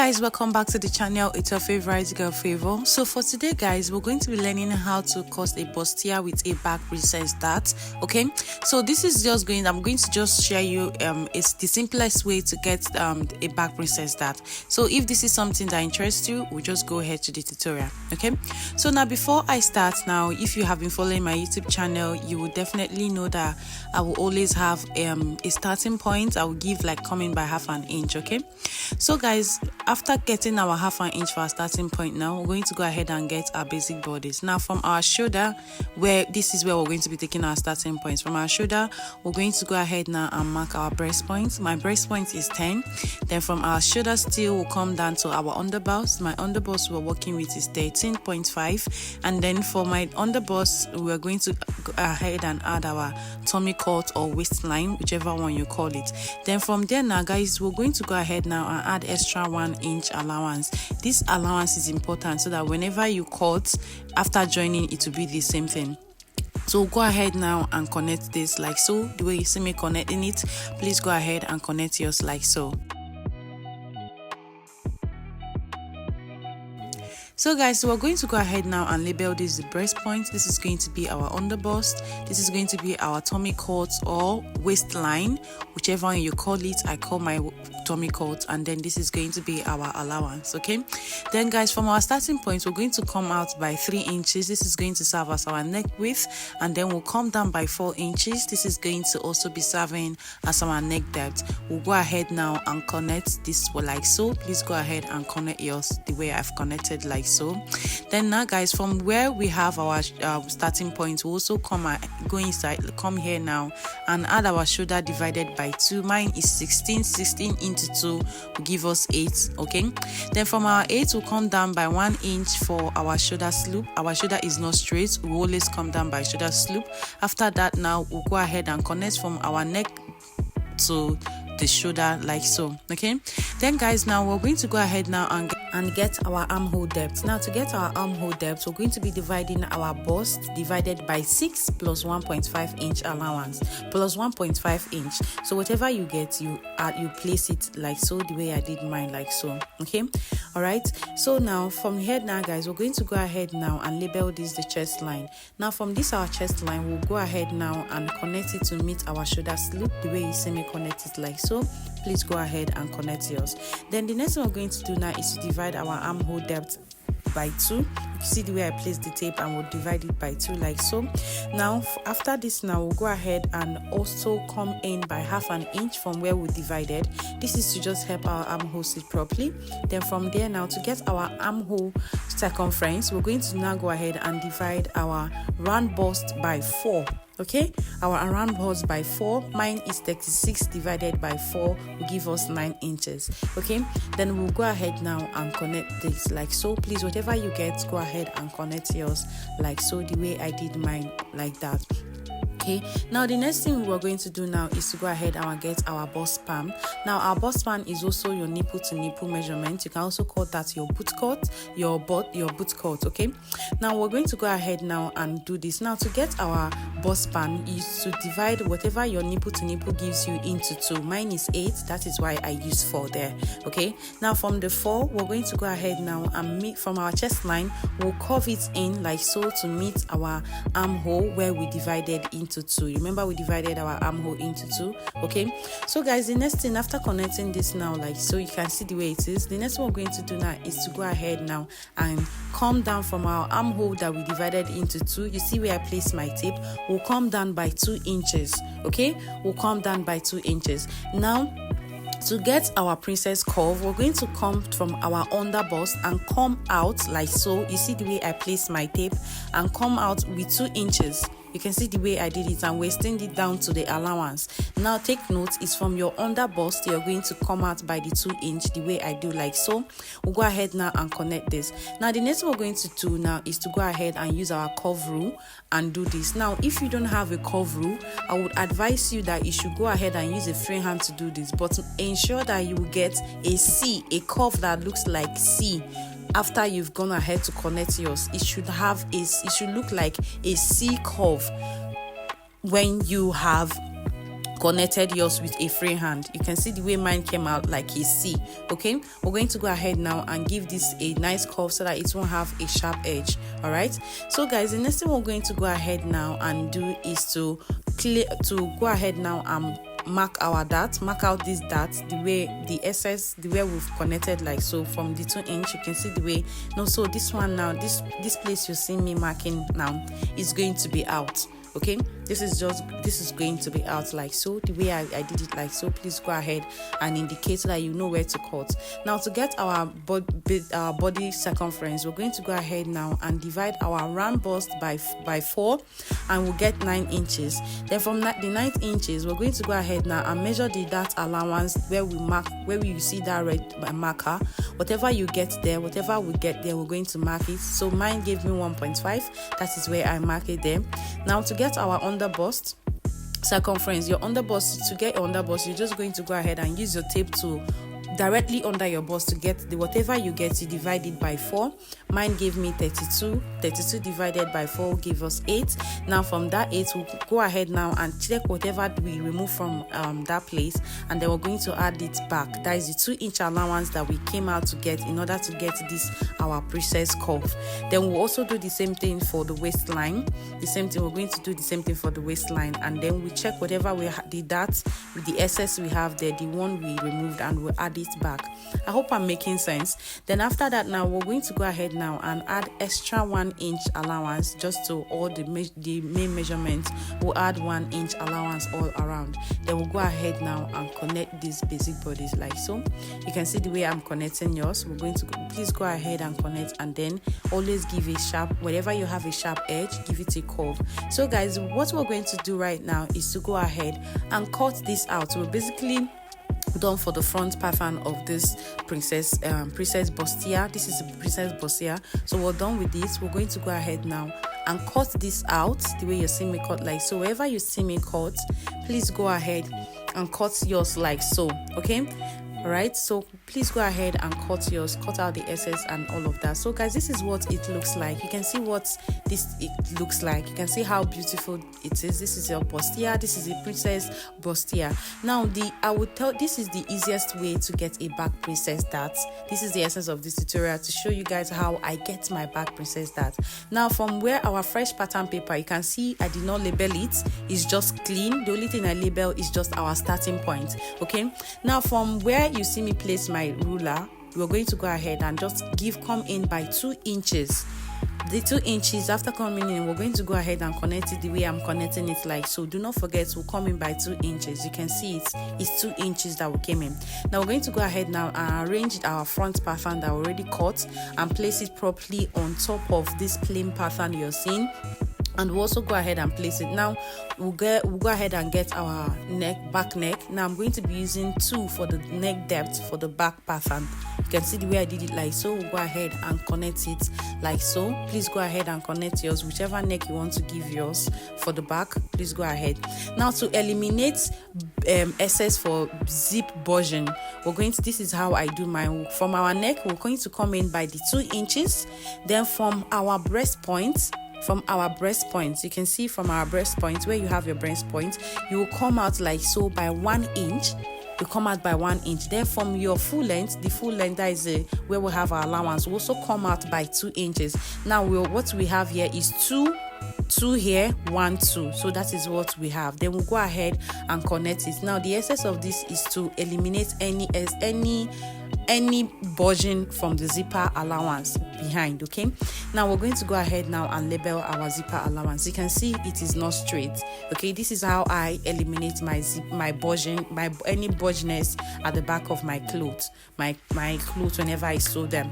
guys, welcome back to the channel. It's your favorite girl Favor. So for today guys, we're going to be learning how to cut a bustier with a back recess dart. Okay, so this is I'm going to just share you it's the simplest way to get a back recess dart. So if this is something that interests you, we'll just go ahead to the tutorial. Okay, so now before I start, now if you have been following my YouTube channel, you will definitely know that I will always have a starting point. I will give like coming by half an inch. Okay, so guys, after getting our half an inch for our starting point, now we're going to go ahead and get our basic bodice. Now from our shoulder, where this is where we're going to be taking our starting points, from our shoulder we're going to go ahead now and mark our breast point. My breast point is 10. Then from our shoulder still will come down to our underbust. My underbust we're working with is 13.5, and then for my underbust we're going to go ahead and add our tummy cut or waistline, whichever one you call it. Then from there now guys, we're going to go ahead now and add extra 1 inch allowance. This allowance is important so that whenever you cut after joining, it will be the same thing. So go ahead now and connect this like so. The way you see me connecting it, please go ahead and connect yours like so. So guys, so we're going to go ahead now and label this the breast point. This is going to be our underbust. This is going to be our tummy cut or waistline, whichever one you call it. I call my tummy cut, and then this is going to be our allowance. Okay, then guys, from our starting point, we're going to come out by 3 inches. This is going to serve as our neck width, and then we'll come down by 4 inches. This is going to also be serving as our neck depth. We'll go ahead now and connect this like so. Please go ahead and connect yours the way I've connected like so. Then now guys, from where we have our starting point, we also come here now and add our shoulder divided by 2. Mine is 16 into 2 will give us 8. Okay, then from our 8 we'll come down by 1 inch for our shoulder slope. Our shoulder is not straight, we always come down by shoulder slope. After that, now we'll go ahead and connect from our neck to the shoulder like so. Okay, then guys, now we're going to go ahead now and get our armhole depth. Now to get our armhole depth, we're going to be dividing our bust divided by 6 plus 1.5 inch allowance plus 1.5 inch. So whatever you get, you place it like so, the way I did mine like so. Okay, all right. So now from here now guys, we're going to go ahead now and label this the chest line. Now from this our chest line, we'll go ahead now and connect it to meet our shoulder slope, the way you see me connect it like so. Please go ahead and connect yours. Then the next thing we're going to do now is to divide our armhole depth by 2. You see the way I placed the tape, and we'll divide it by 2 like so. Now after this, now we'll go ahead and also come in by half an inch from where we divided. This is to just help our armhole sit properly. Then from there, now to get our armhole circumference, we're going to now go ahead and divide our round bust by 4. Okay, our round bust by 4. Mine is 36 divided by 4 will give us 9 inches. Okay, then we'll go ahead now and connect this like so. Please, whatever you get, go ahead and connect yours like so, the way I did mine like that. Okay, now the next thing we're going to do now is to go ahead and get our bust span. Now our bust span is also your nipple to nipple measurement. You can also call that your boot cut, your boot cut. Okay, now we're going to go ahead now and do this. Now to get our bust span is to divide whatever your nipple to nipple gives you into 2. Mine is 8, that is why I use 4 there. Okay, now from the 4 we're going to go ahead now and meet from our chest line. We'll curve it in like so to meet our armhole where we divided into 2. Remember, we divided our armhole into 2. Okay, so guys, the next thing after connecting this now like so, you can see the way it is. The next one we're going to do now is to go ahead now and come down from our armhole that we divided into 2. You see where I placed my tape. We'll come down by 2 inches. Okay, we'll come down by 2 inches. Now to get our princess curve, we're going to come from our underbust and come out like so. You see the way I placed my tape and come out with 2 inches. You can see the way I did it, and we're extending it down to the allowance. Now take note, it's from your underbust you're going to come out by the 2 inch, the way I do like so. We'll go ahead now and connect this. Now the next thing we're going to do now is to go ahead and use our curve rule and do this. Now if you don't have a curve rule, I would advise you that you should go ahead and use a freehand to do this, but ensure that you will get a C, a curve that looks like C. After you've gone ahead to connect yours, it should look like a C curve when you have connected yours with a free hand. You can see the way mine came out like a C. Okay, we're going to go ahead now and give this a nice curve so that it won't have a sharp edge. All right, so guys, the next thing we're going to go ahead now and do is to go ahead now and mark our dart, mark out this dart the way the SS, the way we've connected, like so. From the 2 inch, you can see the way. No, so this one now, this place you see me marking now is going to be out. Okay, this is going to be out like so, the way I did it like so. Please go ahead and indicate so that you know where to cut. Now, to get our body circumference, we're going to go ahead now and divide our round bust by 4, and we'll get 9 inches. Then from the 9 inches, we're going to go ahead now and measure the dart allowance where we mark, where you see that red marker. Whatever you get there, whatever we get there, we're going to mark it. So mine gave me 1.5. That is where I mark it there. Now, to get our underbust circumference, your underbust, to get your underbust, you're just going to go ahead and use your tape to directly under your bust to get the whatever you get, you divide it by 4. Mine gave me 32 divided by 4 give us 8. Now from that 8, we'll go ahead now and check whatever we remove from that place, and then we're going to add it back. That is the 2 inch allowance that we came out to get in order to get this our princess curve. Then we'll also do the same thing for the waistline. We're going to do the same thing for the waistline, and then we check whatever we the dart with the excess we have there, the one we removed, and we'll add it back. I hope I'm making sense. Then after that, now we're going to go ahead now and add extra 1 inch allowance just to all the main measurements. We'll add 1 inch allowance all around. Then we'll go ahead now and connect these basic bodies like so. You can see the way I'm connecting yours. We're going to please go ahead and connect, and then always give a sharp, wherever you have a sharp edge, give it a curve. So guys, what we're going to do right now is to go ahead and cut this out. We're basically done for the front pattern of this princess bustier. This is a princess bustier, so we're done with this. We're going to go ahead now and cut this out the way you see me cut, like so. Wherever you see me cut, please go ahead and cut yours like so. Okay, all right, so please go ahead and cut yours, cut out the excess and all of that. So guys, this is what it looks like. You can see what it looks like. You can see how beautiful it is. This is your bustier. This is a princess bustier. Now I would tell this is the easiest way to get a back princess dart. This is the essence of this tutorial, to show you guys how I get my back princess dart. Now from where our fresh pattern paper, you can see I did not label it. It's just clean. The only thing I label is just our starting point. Okay, now from where you see me place my ruler, we're going to go ahead and just come in by 2 inches. The 2 inches, after coming in, we're going to go ahead and connect it the way I'm connecting it like so. Do not forget to come in by 2 inches. You can see it's 2 inches that we came in. Now we're going to go ahead now and arrange our front pattern that we already cut and place it properly on top of this plain pattern you're seeing. And we'll also go ahead and place it. Now we'll go ahead and get our back neck. Now I'm going to be using 2 for the neck depth for the back pattern. You can see the way I did it like so. We'll go ahead and connect it like so. Please go ahead and connect yours, whichever neck you want to give yours for the back. Please go ahead. Now to eliminate excess for zip buzzing, this is how I do mine. From our neck, we're going to come in by the 2 inches. Then from our breast point, you can see from our breast point, where you have your breast point, you will come out like so by 1 inch. You come out by 1 inch. Then from your full length, that is where we have our allowance, will also come out by 2 inches. Now what we have here is 2 here, 1 2, so that is what we have. Then we'll go ahead and connect it. Now the essence of this is to eliminate any bulging from the zipper allowance behind. Okay, now we're going to go ahead now and label our zipper allowance. You can see it is not straight. Okay, this is how I eliminate my bulging, any bulginess at the back of my clothes, my clothes whenever I sew them.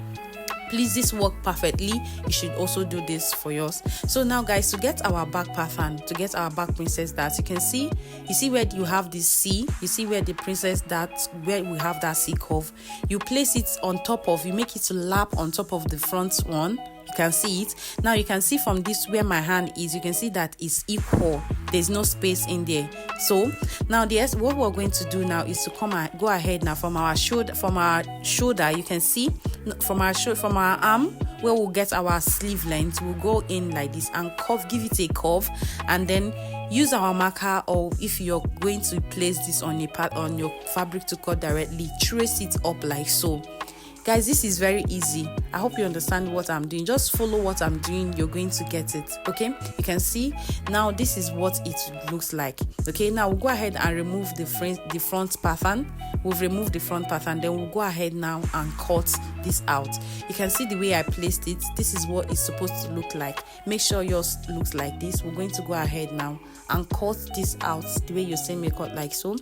Please, this worked perfectly. You should also do this for yours. So now guys, to get our back pattern, to get our back princess dart, you see where you have this C, you see where the princess dart, where we have that C curve, you place it on top of, you make it to lap on top of the front one. You can see it. Now you can see from this where my hand is, you can see that it's equal. There's no space in there. So now what we're going to do now is to go ahead now from our shoulder, you can see from our arm where we'll get our sleeve length, we'll go in like this and give it a curve, and then use our marker, or if you're going to place this on a part on your fabric to cut directly, trace it up like so. Guys, this is very easy. I hope you understand what I'm doing. Just follow what I'm doing, you're going to get it. Okay, you can see now this is what it looks like. Okay, now we'll go ahead and remove the front pattern. We've removed the front pattern, then we'll go ahead now and cut this out. You can see the way I placed it. This is what it's supposed to look like. Make sure yours looks like this. We're going to go ahead now and cut this out the way you're seeing me cut, like so.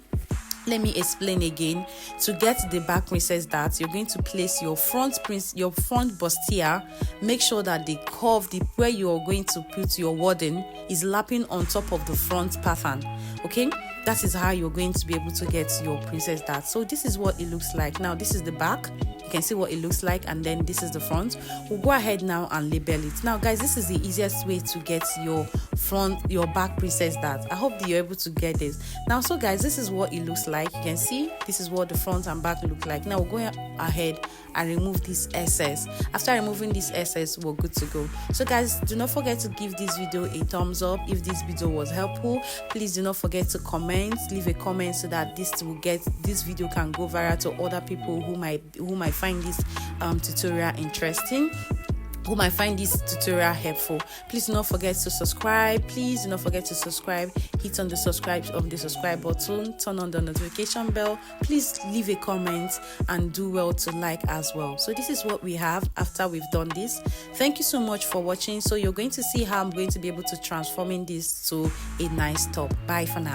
Let me explain again. To get the back princess dart, you're going to place your front bustier. Make sure that the curve, where you're going to put your wording, is lapping on top of the front pattern. Okay, that is how you're going to be able to get your princess dart. So this is what it looks like. Now this is the back. You can see what it looks like, and then this is the front. We'll go ahead now and label it. Now guys, this is the easiest way to get your back princess dart. I hope that you're able to get this. Now, so guys, this is what it looks like. You can see this is what the front and back look like. Now we're going ahead and remove this excess. After removing this excess, we're good to go. So guys, do not forget to give this video a thumbs up if this video was helpful. Please do not forget to comment, leave a comment, so that this video can go viral to other people who might find this tutorial interesting, who might find this tutorial helpful. Please do not forget to subscribe. Please do not forget to subscribe. Hit on the subscribe button, turn on the notification bell. Please leave a comment and do well to like as well. So this is what we have after we've done this. Thank you so much for watching. So you're going to see how I'm going to be able to transforming this to a nice top. Bye for now.